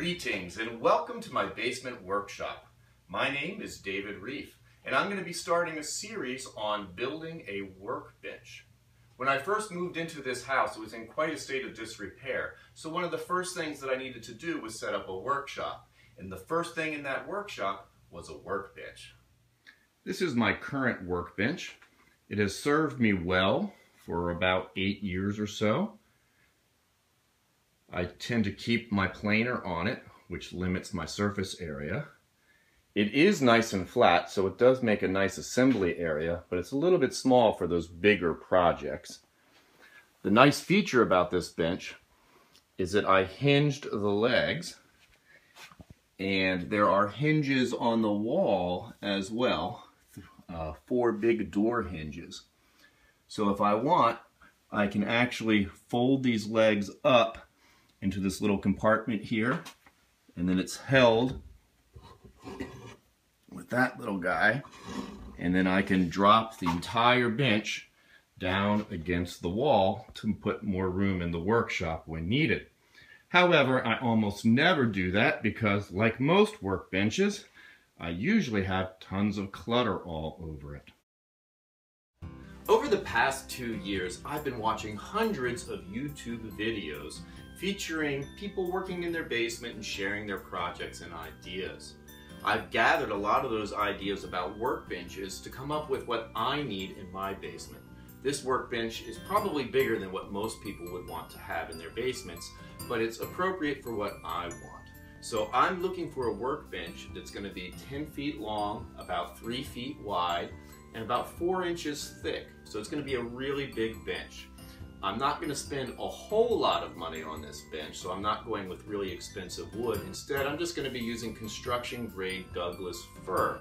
Greetings and welcome to my basement workshop. My name is David Reef and I'm going to be starting a series on building a workbench. When I first moved into this house, it was in quite a state of disrepair, so one of the first things that I needed to do was set up a workshop. And the first thing in that workshop was a workbench. This is my current workbench. It has served me well for about 8 years or so. I tend to keep my planer on it, which limits my surface area. It is nice and flat, so it does make a nice assembly area, but it's a little bit small for those bigger projects. The nice feature about this bench is that I hinged the legs, and there are hinges on the wall as well, 4 big door hinges. So if I want, I can actually fold these legs up into this little compartment here, and then it's held with that little guy, and then I can drop the entire bench down against the wall to put more room in the workshop when needed. However, I almost never do that because, like most workbenches, I usually have tons of clutter all over it. Over the past 2 years, I've been watching hundreds of YouTube videos featuring people working in their basement and sharing their projects and ideas. I've gathered a lot of those ideas about workbenches to come up with what I need in my basement. This workbench is probably bigger than what most people would want to have in their basements, but it's appropriate for what I want. So I'm looking for a workbench that's going to be 10 feet long, about 3 feet wide, and about 4 inches thick. So it's going to be a really big bench. I'm not going to spend a whole lot of money on this bench, so I'm not going with really expensive wood. Instead, I'm just going to be using construction grade Douglas fir.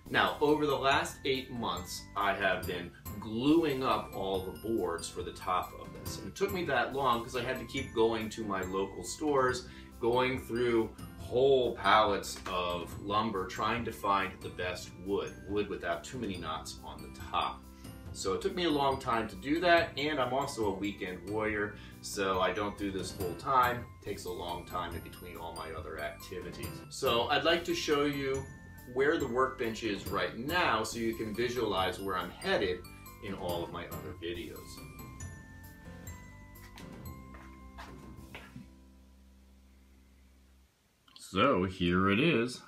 Now, over the last 8 months, I have been gluing up all the boards for the top of this. And it took me that long because I had to keep going to my local stores, going through whole pallets of lumber, trying to find the best wood without too many knots on the top. So it took me a long time to do that, and I'm also a weekend warrior, so I don't do this full time. It takes a long time in between all my other activities. So I'd like to show you where the workbench is right now so you can visualize where I'm headed in all of my other videos. So here it is,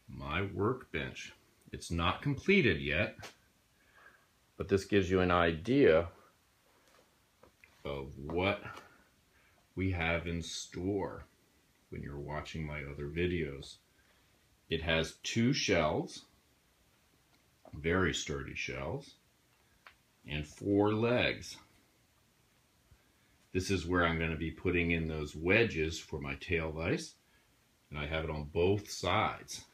my workbench. It's not completed yet, but this gives you an idea of what we have in store when you're watching my other videos. It has 2 shelves, very sturdy shelves, and 4 legs. This is where I'm going to be putting in those wedges for my tail vise, and I have it on both sides.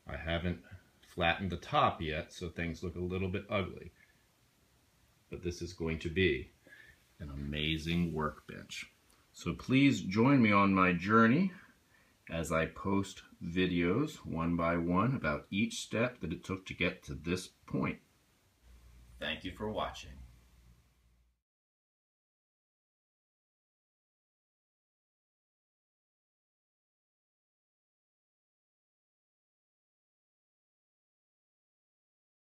I haven't flattened the top yet, so things look a little bit ugly. But this is going to be an amazing workbench. So please join me on my journey as I post videos one by one about each step that it took to get to this point. Thank you for watching.